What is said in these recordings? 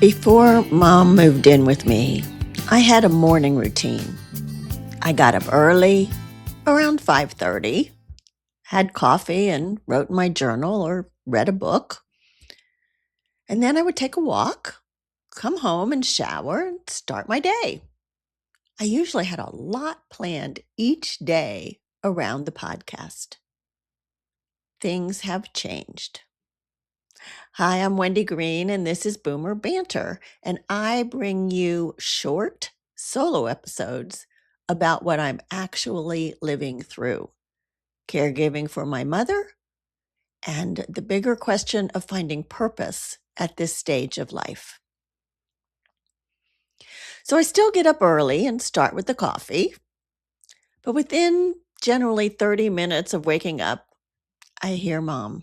Before Mom moved in with me, I had a morning routine. I got up early, around 5:30, had coffee and wrote in my journal or read a book. And then I would take a walk, come home and shower and start my day. I usually had a lot planned each day around the podcast. Things have changed. Hi, I'm Wendy Green, and this is Boomer Banter, and I bring you short solo episodes about what I'm actually living through, caregiving for my mother, and the bigger question of finding purpose at this stage of life. So I still get up early and start with the coffee, but within generally 30 minutes of waking up, I hear Mom.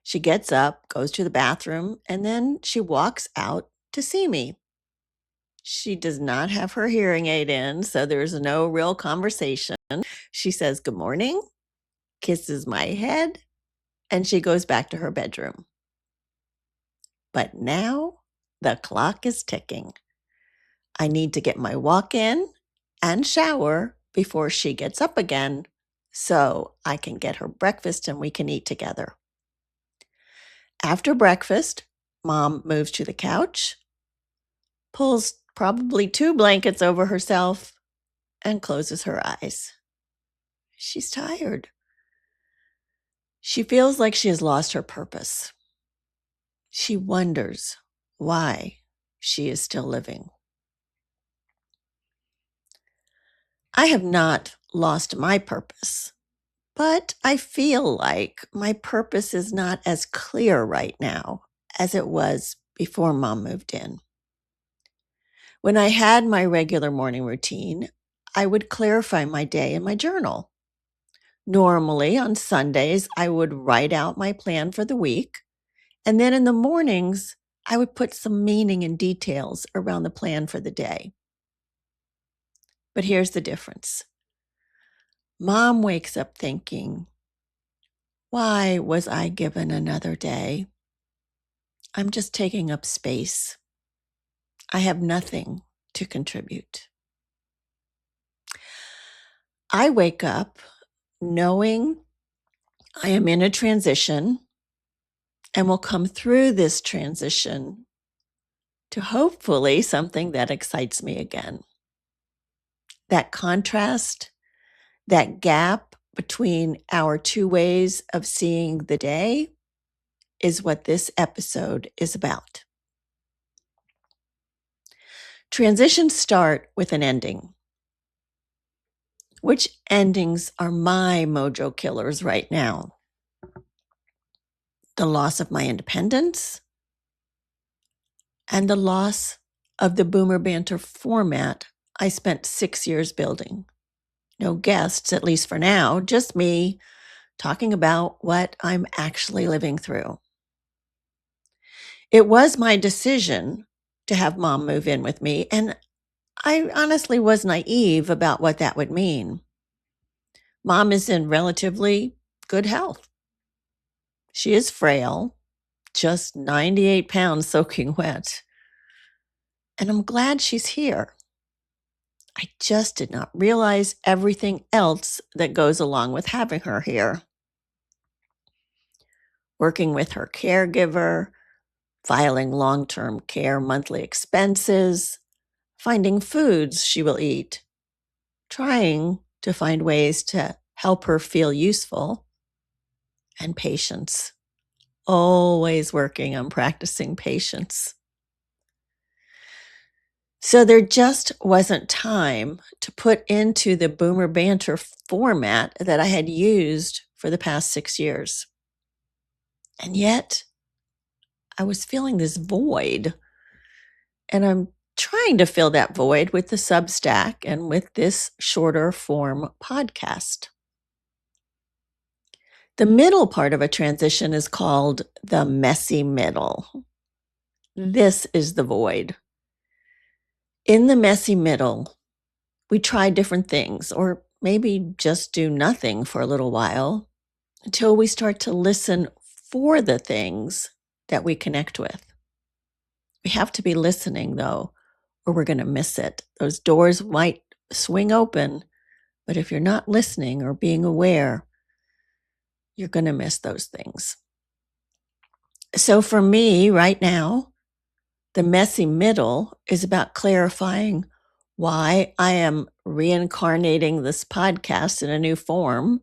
She gets up, goes to the bathroom, and then she walks out to see me. She does not have her hearing aid in, so there's no real conversation. She says, "Good morning," kisses my head, and she goes back to her bedroom. But now the clock is ticking. I need to get my walk in and shower before she gets up again so I can get her breakfast and we can eat together. After breakfast, Mom moves to the couch, pulls probably 2 blankets over herself, and closes her eyes. She's tired. She feels like she has lost her purpose. She wonders why she is still living. I have not lost my purpose, but I feel like my purpose is not as clear right now as it was before Mom moved in. When I had my regular morning routine, I would clarify my day in my journal. Normally, on Sundays, I would write out my plan for the week, and then in the mornings, I would put some meaning and details around the plan for the day. But here's the difference. Mom wakes up thinking, why was I given another day? I'm just taking up space. I have nothing to contribute. I wake up knowing I am in a transition and will come through this transition to hopefully something that excites me again. That contrast, that gap between our two ways of seeing the day is what this episode is about. Transitions start with an ending. Which endings are my mojo killers right now? The loss of my independence and the loss of the Boomer Banter format I spent 6 years building. No guests, at least for now, just me talking about what I'm actually living through. It was my decision to have Mom move in with me, and I honestly was naive about what that would mean. Mom is in relatively good health. She is frail, just 98 pounds soaking wet. And I'm glad she's here. I just did not realize everything else that goes along with having her here. Working with her caregiver, filing long-term care monthly expenses, finding foods she will eat, trying to find ways to help her feel useful, and patience. Always working on practicing patience. So there just wasn't time to put into the Boomer Banter format that I had used for the past 6 years. And yet, I was feeling this void. And I'm trying to fill that void with the Substack and with this shorter form podcast. The middle part of a transition is called the messy middle. This is the void. In the messy middle, we try different things, or maybe just do nothing for a little while until we start to listen for the things that we connect with. We have to be listening, though, or we're going to miss it. Those doors might swing open, but if you're not listening or being aware, you're going to miss those things. So for me right now, the messy middle is about clarifying why I am reincarnating this podcast in a new form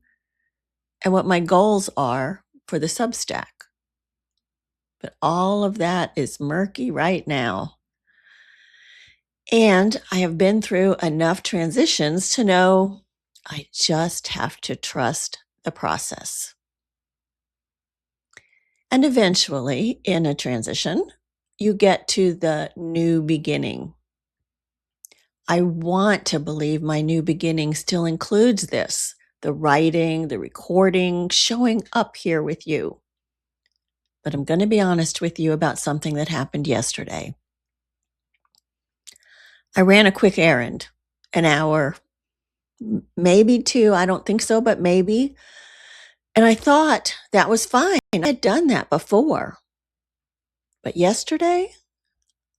and what my goals are for the Substack. But all of that is murky right now. And I have been through enough transitions to know I just have to trust the process. And eventually, in a transition, you get to the new beginning. I want to believe my new beginning still includes this, the writing, the recording, showing up here with you. But I'm going to be honest with you about something that happened yesterday. I ran a quick errand, an hour, maybe two, I don't think so, but maybe. And I thought that was fine. I had done that before. But yesterday,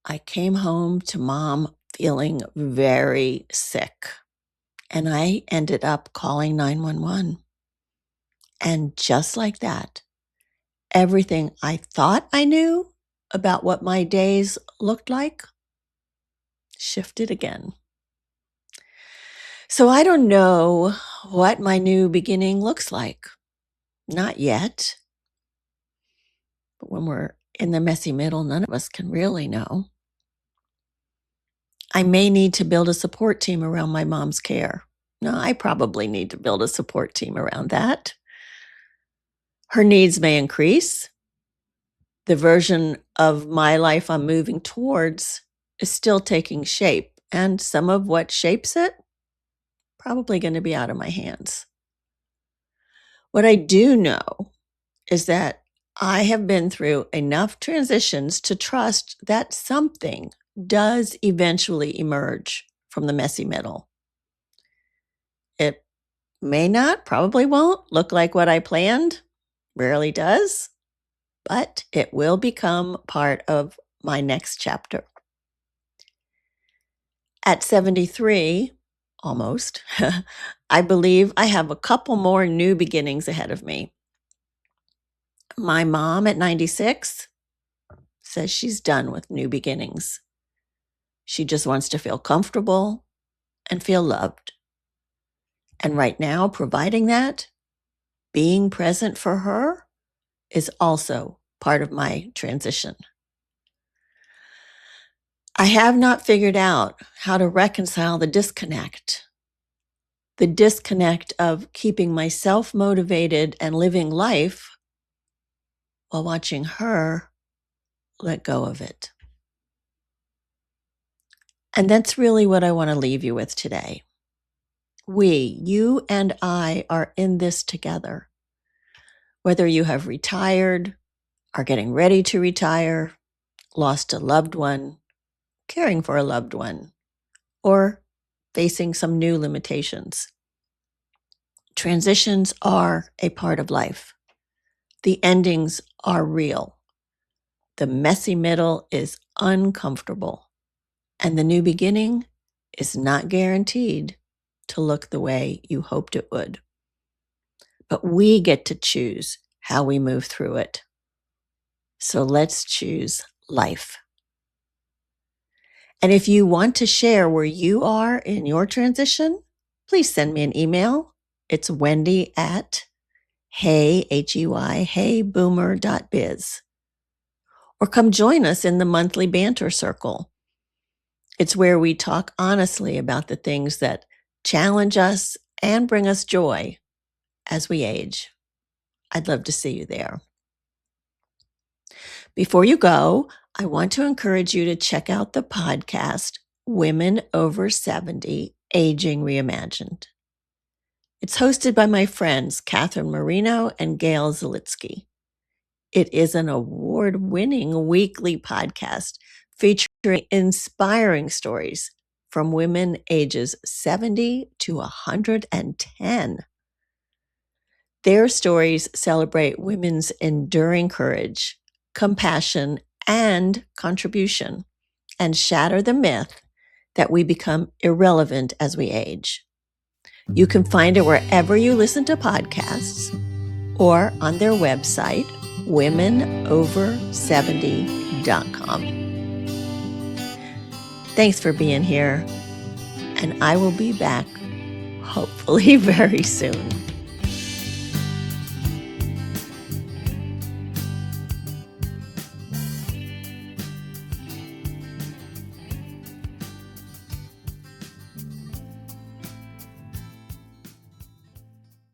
I came home to mom feeling very sick. And I ended up calling 911. And just like that, everything I thought I knew about what my days looked like shifted again. So I don't know what my new beginning looks like. Not yet. But when we're in the messy middle, none of us can really know. I may need to build a support team around my mom's care. No, I probably need to build a support team around that. Her needs may increase. The version of my life I'm moving towards is still taking shape, and some of what shapes it probably going to be out of my hands. What I do know is that I have been through enough transitions to trust that something does eventually emerge from the messy middle. It may not, probably won't look like what I planned, rarely does, but it will become part of my next chapter. At 73, almost, I believe I have a couple more new beginnings ahead of me. My mom at 96 says she's done with new beginnings. She just wants to feel comfortable and feel loved. And right now, providing that, being present for her is also part of my transition. I have not figured out how to reconcile the disconnect of keeping myself motivated and living life while watching her let go of it. And that's really what I want to leave you with today. You and I are in this together. Whether you have retired, are getting ready to retire, lost a loved one, caring for a loved one, or facing some new limitations. Transitions are a part of life. The endings are real. The messy middle is uncomfortable. And the new beginning is not guaranteed to look the way you hoped it would. But we get to choose how we move through it. So let's choose life. And if you want to share where you are in your transition, please send me an email. It's Wendy at heyboomer.biz. Or come join us in the monthly banter circle. It's where we talk honestly about the things that challenge us and bring us joy as we age. I'd love to see you there. Before you go, I want to encourage you to check out the podcast, Women Over 70, Aging Reimagined. It's hosted by my friends, Catherine Marino and Gail Zalitsky. It is an award-winning weekly podcast featuring inspiring stories from women ages 70 to 110. Their stories celebrate women's enduring courage, compassion, and contribution and shatter the myth that we become irrelevant as we age. You can find it wherever you listen to podcasts or on their website, womenover70.com. Thanks for being here, and I will be back hopefully very soon.